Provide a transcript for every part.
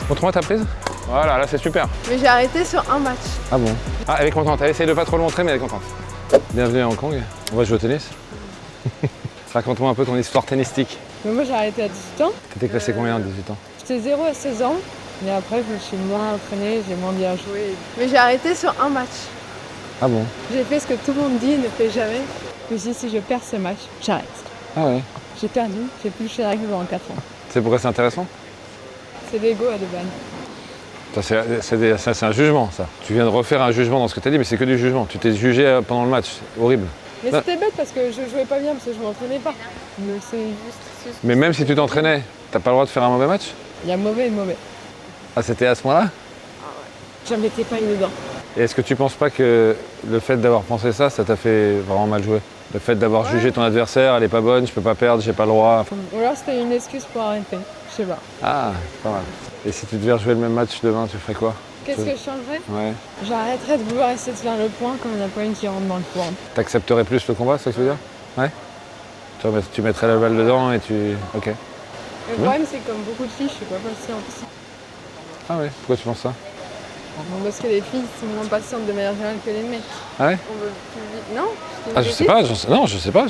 Montre-moi ta prise. Voilà, là c'est super. Mais j'ai arrêté sur un match. Ah bon? Ah, elle est contente. Elle essaye de pas trop le montrer, mais elle est contente. Bienvenue à Hong Kong. On va jouer au tennis. Raconte-moi un peu ton histoire tennistique. Mais moi j'ai arrêté à 18 ans. T'étais classé combien à 18 ans? J'étais 0 à 16 ans. Mais après je me suis moins entraînée, j'ai moins bien joué. Mais j'ai arrêté sur un match. Ah bon? J'ai fait ce que tout le monde dit, ne fais jamais. Je me suis dit si je perds ce match, j'arrête. Ah ouais? J'ai perdu, j'ai plus touché la règle pendant 4 ans. C'est pourquoi c'est intéressant? C'est l'ego à deux balles. Ça, c'est un jugement, ça. Tu viens de refaire un jugement dans ce que tu as dit, mais c'est que du jugement. Tu t'es jugé pendant le match. Horrible. Mais c'était bête parce que je jouais pas bien, parce que je m'entraînais pas. Mais c'est juste... Mais même si tu t'entraînais, t'as pas le droit de faire un mauvais match? Il y a mauvais et mauvais. Ah, c'était à ce moment-là? Je ne mettais pas une dedans. Et est-ce que tu penses pas que le fait d'avoir pensé ça, ça t'a fait vraiment mal jouer? Le fait d'avoir jugé ton adversaire, elle est pas bonne, je peux pas perdre, j'ai pas le droit. Ou alors c'était une excuse pour arrêter. Je sais pas. Ah, pas mal. Et si tu devais rejouer le même match demain, tu ferais quoi? Qu'est-ce que je changerais? Ouais. J'arrêterais de vouloir essayer de faire le point quand il n'y en a pas une qui rentre dans le point. T'accepterais plus le combat, c'est ça que tu veux dire? Ouais. Tu mettrais la balle dedans et tu... Ok. Le problème c'est que comme beaucoup de filles, je suis pas patiente. Ah ouais, pourquoi tu penses ça? Bon, parce que les filles sont moins patientes de manière générale que les mecs. Ah ouais? On veut plus vite. Non? Ah je sais pas, non je sais pas.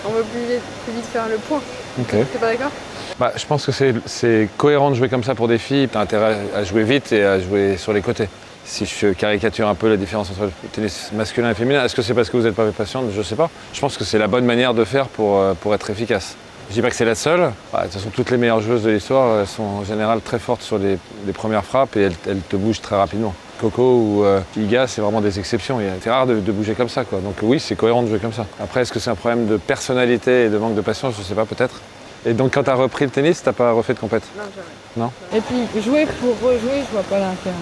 On veut plus vite faire le point. Ok. T'es pas d'accord? Bah, je pense que c'est cohérent de jouer comme ça pour des filles. T'as intérêt à jouer vite et à jouer sur les côtés. Si je caricature un peu la différence entre le tennis masculin et féminin, est-ce que c'est parce que vous n'êtes pas patiente? Je sais pas. Je pense que c'est la bonne manière de faire pour être efficace. Je dis pas que c'est la seule. Bah, de toute façon, toutes les meilleures joueuses de l'histoire elles sont en général très fortes sur les premières frappes et elles te bougent très rapidement. Coco ou Iga, c'est vraiment des exceptions. C'est rare de bouger comme ça, quoi. Donc oui, c'est cohérent de jouer comme ça. Après, est-ce que c'est un problème de personnalité et de manque de patience? Je sais pas, peut-être. Et donc quand tu as repris le tennis, t'as pas refait de compète? Non, jamais. Non? Et puis jouer pour rejouer, je vois pas l'intérêt.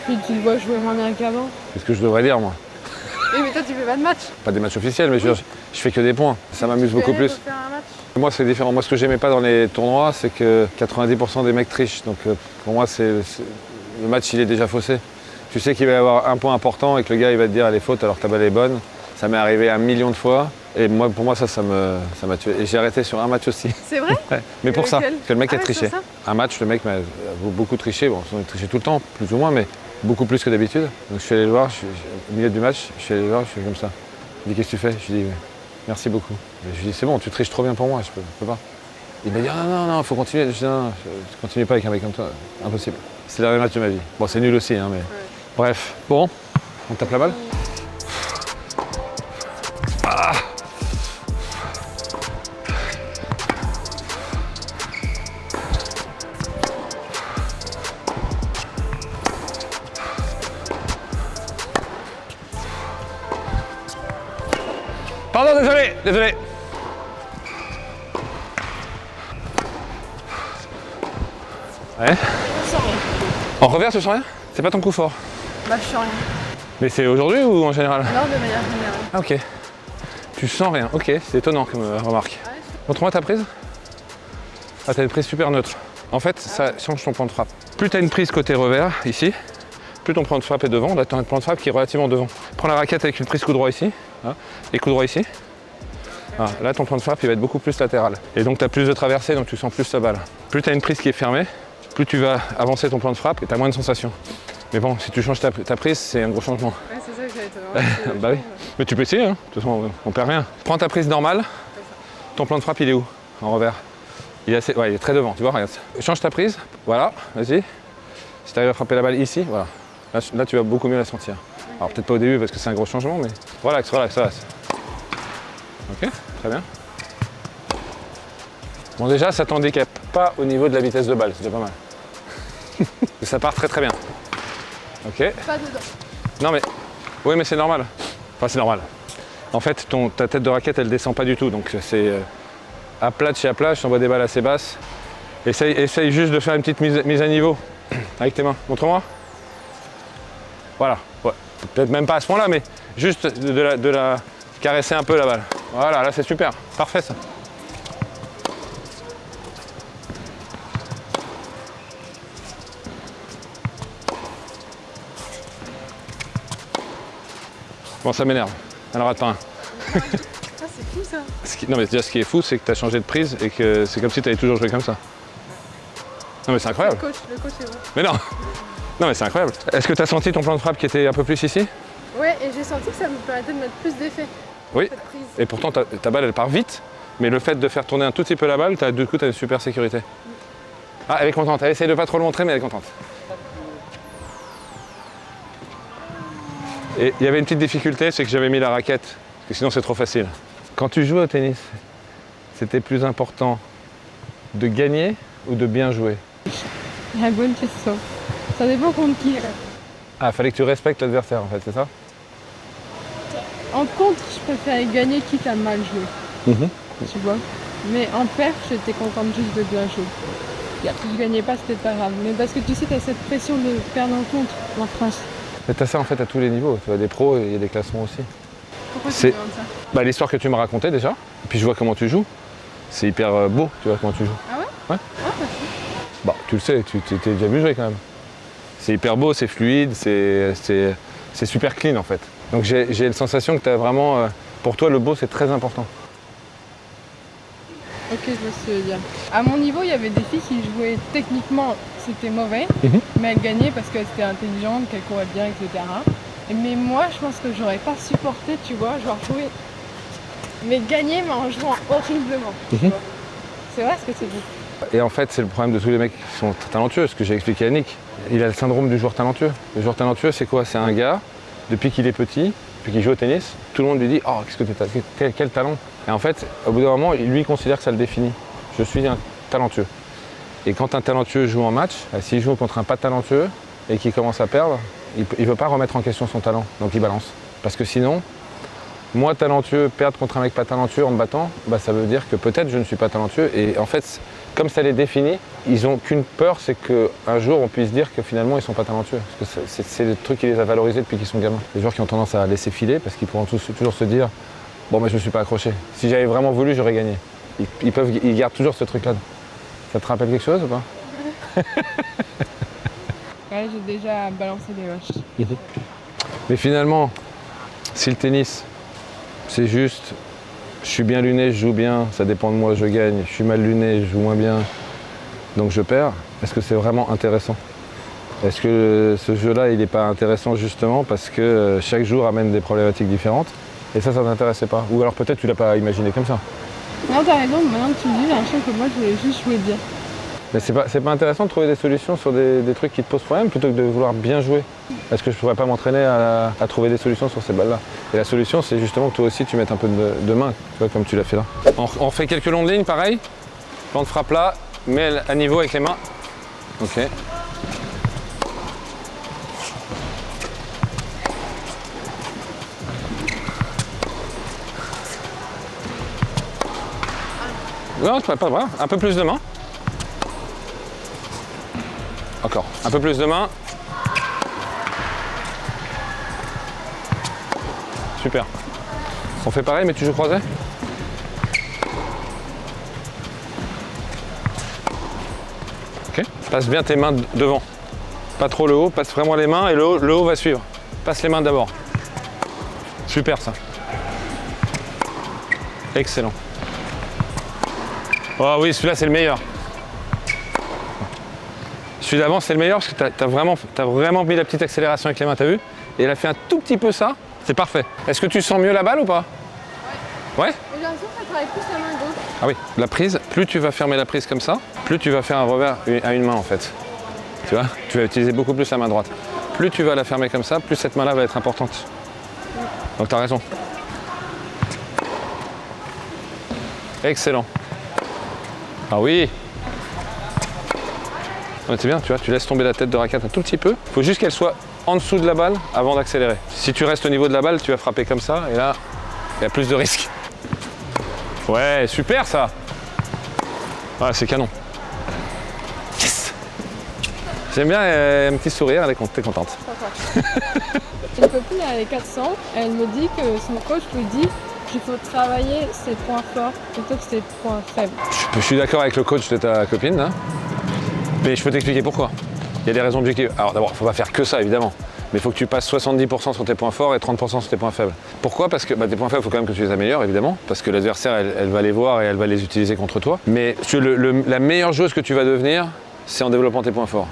Puis tu le vois jouer moins bien qu'avant. Qu'est-ce que je devrais dire, moi? Oui, mais toi tu fais pas de match. Pas des matchs officiels, mais je fais que des points. Ça m'amuse beaucoup plus. Faire un match. Moi, c'est différent. Moi, ce que j'aimais pas dans les tournois, c'est que 90% des mecs trichent. Donc pour moi, le match, il est déjà faussé. Tu sais qu'il va y avoir un point important et que le gars, il va te dire elle est faute alors que ta balle est bonne. Ça m'est arrivé 1 million de fois. Et moi, pour moi, ça m'a tué. Et j'ai arrêté sur un match aussi. C'est vrai? Ouais. Mais pour ça, Lequel? parce que le mec a ouais, triché. Un match, le mec m'a beaucoup triché. Bon, il triché tout le temps, plus ou moins, mais beaucoup plus que d'habitude. Donc je suis allé le voir, au milieu du match, je suis allé le voir, je suis comme ça. Il me dit qu'est-ce que tu fais? Je lui dis merci beaucoup. Et je lui dis c'est bon, tu triches trop bien pour moi, je peux pas. Il m'a dit non, faut continuer. Je dis non, je continue pas avec un mec comme toi, impossible. C'est le dernier match de ma vie. Bon, c'est nul aussi, hein, mais. Ouais. Bref, bon, on tape la balle. Ah. Pardon, désolé. Ouais. En revers, tu sens rien? C'est pas ton coup fort? Bah je sens rien. Mais c'est aujourd'hui ou en général? Non, de manière générale. Ah ok. Tu sens rien, ok, c'est étonnant comme remarque. Ouais, Montre-moi ta prise. Ah, t'as une prise super neutre. En fait, ça change ton point de frappe. Plus t'as une prise côté revers, ici, plus ton point de frappe est devant. Là, t'as un point de frappe qui est relativement devant. Prends la raquette avec une prise coup droit ici, hein, et coup droit ici. Ah, là, ton point de frappe, il va être beaucoup plus latéral. Et donc, t'as plus de traversée, donc tu sens plus ta balle. Plus t'as une prise qui est fermée, plus tu vas avancer ton point de frappe et t'as moins de sensations. Mais bon, si tu changes ta prise, c'est un gros changement. Ouais, c'est ça que j'allais te demander. Bah oui. Mais tu peux essayer, hein. De toute façon, on perd rien. Prends ta prise normale. Ton plan de frappe, il est où? En revers. Il est assez... Ouais, il est très devant, tu vois, regarde. Change ta prise. Voilà, vas-y. Si tu arrives à frapper la balle ici, voilà. Là, tu vas beaucoup mieux la sentir. Alors peut-être pas au début parce que c'est un gros changement, mais relax. Ok, très bien. Bon, déjà, ça t'handicape pas au niveau de la vitesse de balle, c'est déjà pas mal. Ça part très bien. Ok. Pas dedans. Non mais, oui mais c'est normal. Enfin c'est normal. En fait ta tête de raquette elle descend pas du tout, donc c'est à plat de chez à plat, je t'envoie des balles assez basses. Essaye juste de faire une petite mise à niveau avec tes mains. Montre-moi. Voilà. Ouais. Peut-être même pas à ce point là, mais juste de la caresser un peu la balle. Voilà, là c'est super. Parfait ça. Bon, ça m'énerve. Elle rate pas un. Ah, c'est fou ça. Non, mais déjà, ce qui est fou, c'est que tu as changé de prise et que c'est comme si tu avais toujours joué comme ça. Non mais c'est incroyable. Le coach est bon. Mais non. Non mais c'est incroyable. Est-ce que tu as senti ton plan de frappe qui était un peu plus ici? Ouais, et j'ai senti que ça me permettait de mettre plus d'effet. Oui. Cette prise. Et pourtant ta balle elle part vite, mais le fait de faire tourner un tout petit peu la balle, du coup tu as une super sécurité. Ah, elle est contente. Elle essaye de pas trop le montrer, mais elle est contente. Et il y avait une petite difficulté, c'est que j'avais mis la raquette, parce que sinon c'est trop facile. Quand tu jouais au tennis, c'était plus important de gagner ou de bien jouer? La bonne question. Ça dépend contre qui. Ah, fallait que tu respectes l'adversaire en fait, c'est ça? En contre, je préférais gagner quitte à mal jouer. Tu vois. Mais en perf, j'étais contente juste de bien jouer. Si je gagnais pas, c'était pas grave. Mais parce que tu sais, tu as cette pression de perdre en contre en France. Mais t'as ça en fait à tous les niveaux, tu vois, des pros et il y a des classements aussi. Pourquoi tu C'est- demandes ça? Bah, l'histoire que tu m'as racontée déjà, et puis je vois comment tu joues. C'est hyper beau, tu vois comment tu joues. Ah ouais? Ouais. Ah, merci. Bah, tu le sais, tu t'es déjà vu jouer quand même. C'est hyper beau, c'est fluide, c'est super clean en fait. Donc j'ai la sensation que tu as vraiment. Pour toi, le beau, c'est très important. Ok, je vois ce que tu veux dire. À mon niveau, il y avait des filles qui jouaient techniquement, c'était mauvais, mais elles gagnaient parce qu'elles étaient intelligentes, qu'elles couraient bien, etc. Mais moi, je pense que j'aurais pas supporté, tu vois, genre jouer, mais gagner, mais en jouant horriblement. Tu vois. C'est vrai ce que c'est beau. Et en fait, c'est le problème de tous les mecs qui sont talentueux, ce que j'ai expliqué à Nick. Il a le syndrome du joueur talentueux. Le joueur talentueux, c'est quoi? C'est un gars, depuis qu'il est petit, depuis qu'il joue au tennis, tout le monde lui dit « Oh, qu'est-ce que quel talent !» Et en fait, au bout d'un moment, lui considère que ça le définit. Je suis un talentueux. Et quand un talentueux joue en match, s'il joue contre un pas talentueux et qu'il commence à perdre, il ne veut pas remettre en question son talent, donc il balance. Parce que sinon, moi talentueux, perdre contre un mec pas talentueux en me battant, bah, ça veut dire que peut-être je ne suis pas talentueux. Et en fait, comme ça les définit, ils n'ont qu'une peur, c'est qu'un jour on puisse dire que finalement ils ne sont pas talentueux. Parce que c'est le truc qui les a valorisés depuis qu'ils sont gamins. Les joueurs qui ont tendance à laisser filer parce qu'ils pourront toujours se dire « Bon, mais je ne me suis pas accroché. Si j'avais vraiment voulu, j'aurais gagné. » Ils gardent toujours ce truc-là. Ça te rappelle quelque chose ou pas? Ouais, j'ai déjà balancé des vaches. Mais finalement, si le tennis, c'est juste, je suis bien luné, je joue bien, ça dépend de moi, je gagne, je suis mal luné, je joue moins bien, donc je perds, est-ce que c'est vraiment intéressant? Est-ce que ce jeu-là, il n'est pas intéressant justement parce que chaque jour amène des problématiques différentes et ça t'intéressait pas? Ou alors peut-être tu l'as pas imaginé comme ça? Non, t'as raison, maintenant que tu le dis, j'ai l'impression que moi, je voulais juste jouer bien. Mais c'est pas intéressant de trouver des solutions sur des trucs qui te posent problème plutôt que de vouloir bien jouer? Est-ce que je pourrais pas m'entraîner à trouver des solutions sur ces balles-là? Et la solution, c'est justement que toi aussi, tu mettes un peu de main, tu vois, comme tu l'as fait là. On fait quelques longues lignes, pareil. Plan de frappe là, mets à niveau avec les mains. Ok. Non, pas grave. Un peu plus de main. Encore. Un peu plus de main. Super. On fait pareil, mais tu joues croisé? Ok. Passe bien tes mains devant. Pas trop le haut, passe vraiment les mains et le haut va suivre. Passe les mains d'abord. Super ça. Excellent. Oh oui, celui-là c'est le meilleur. Celui d'avant c'est le meilleur parce que t'as vraiment mis la petite accélération avec les mains, t'as vu? Et elle a fait un tout petit peu ça, c'est parfait. Est-ce que tu sens mieux la balle ou pas? Ouais. Ouais? J'ai l'impression que ça travaille plus la main gauche. Ah oui, la prise, plus tu vas fermer la prise comme ça, plus tu vas faire un revers à une main en fait. Tu vois? Tu vas utiliser beaucoup plus la main droite. Plus tu vas la fermer comme ça, plus cette main-là va être importante. Donc tu as raison. Excellent. Ah oui. C'est bien, tu vois, tu laisses tomber la tête de raquette un tout petit peu. Il faut juste qu'elle soit en dessous de la balle avant d'accélérer. Si tu restes au niveau de la balle, tu vas frapper comme ça et là, il y a plus de risques. Ouais, super ça. Ouais, c'est canon. Yes. J'aime bien un petit sourire, elle est contente. Une copine, elle est 400, elle me dit que son coach lui dit qu'il faut travailler ses points forts plutôt que ses points faibles. Je suis d'accord avec le coach de ta copine, hein, mais je peux t'expliquer pourquoi. Il y a des raisons objectives. Alors d'abord, il ne faut pas faire que ça, évidemment. Mais il faut que tu passes 70% sur tes points forts et 30% sur tes points faibles. Pourquoi? Parce que tes points faibles, il faut quand même que tu les améliores, évidemment. Parce que l'adversaire, elle va les voir et elle va les utiliser contre toi. Mais la meilleure joueuse que tu vas devenir, c'est en développant tes points forts.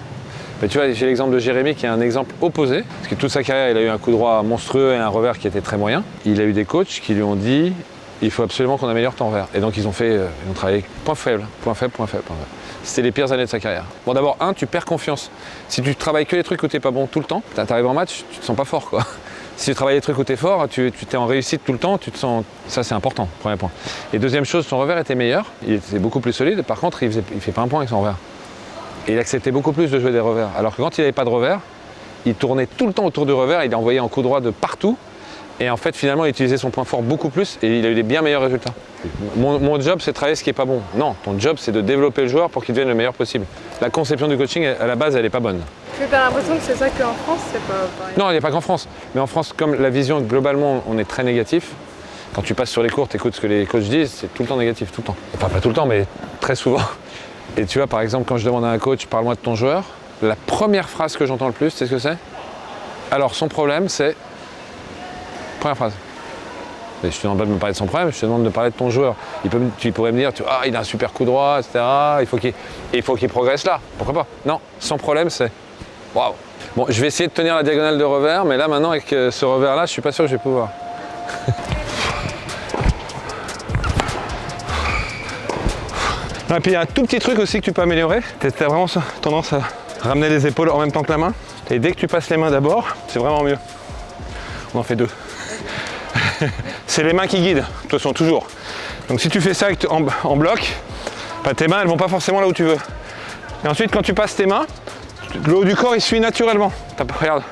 Mais tu vois, j'ai l'exemple de Jérémy qui est un exemple opposé, parce que toute sa carrière, il a eu un coup droit monstrueux et un revers qui était très moyen. Il a eu des coachs qui lui ont dit, il faut absolument qu'on améliore ton revers. Et donc ils ont travaillé point faible, point faible, point faible, point faible. C'était les pires années de sa carrière. Bon, d'abord, tu perds confiance. Si tu travailles que les trucs où t'es pas bon tout le temps, t'arrives en match, tu te sens pas fort, quoi. Si tu travailles les trucs où t'es fort, tu t'es en réussite tout le temps, tu te sens... Ça, c'est important, premier point. Et deuxième chose, son revers était meilleur, il était beaucoup plus solide. Par contre, il fait pas un point avec son revers. Et il acceptait beaucoup plus de jouer des revers. Alors que quand il n'avait pas de revers, il tournait tout le temps autour du revers, il envoyait en coup droit de partout. Et en fait, finalement, il utilisait son point fort beaucoup plus et il a eu des bien meilleurs résultats. Mon job, c'est de travailler ce qui n'est pas bon. Non, ton job, c'est de développer le joueur pour qu'il devienne le meilleur possible. La conception du coaching, à la base, elle n'est pas bonne. Est-ce que tu as l'impression que c'est ça qu'en France, c'est pas pareil? Non, il n'y a pas qu'en France. Mais en France, comme la vision, globalement, on est très négatif. Quand tu passes sur les cours, tu écoutes ce que les coachs disent, c'est tout le temps négatif, tout le temps. Enfin, pas tout le temps, mais très souvent. Et tu vois, par exemple, quand je demande à un coach, parle-moi de ton joueur, la première phrase que j'entends le plus, c'est ce que c'est? Alors, son problème, c'est... Première phrase. Mais je te demande pas de me parler de son problème, je te demande de parler de ton joueur. Tu pourrais me dire, il a un super coup droit, etc. Il faut qu'il progresse là. Pourquoi pas? Non, son problème, c'est... Waouh. Bon, je vais essayer de tenir la diagonale de revers, mais là, maintenant, avec ce revers-là, je suis pas sûr que je vais pouvoir. Et puis il y a un tout petit truc aussi que tu peux améliorer. Tu as vraiment tendance à ramener les épaules en même temps que la main. Et dès que tu passes les mains d'abord, c'est vraiment mieux. On en fait 2. C'est les mains qui guident, de toute façon, toujours. Donc si tu fais ça en bloc, tes mains elles vont pas forcément là où tu veux. Et ensuite quand tu passes tes mains, le haut du corps il suit naturellement. Regarde,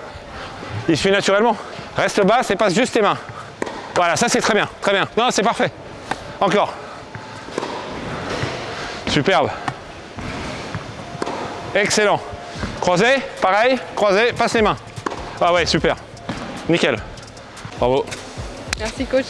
il suit naturellement. Reste bas et passe juste tes mains. Voilà, ça c'est très bien, très bien. Non, c'est parfait. Encore. Superbe. Excellent. Croisé, pareil, croisé, passe les mains. Ah ouais, super. Nickel. Bravo. Merci coach.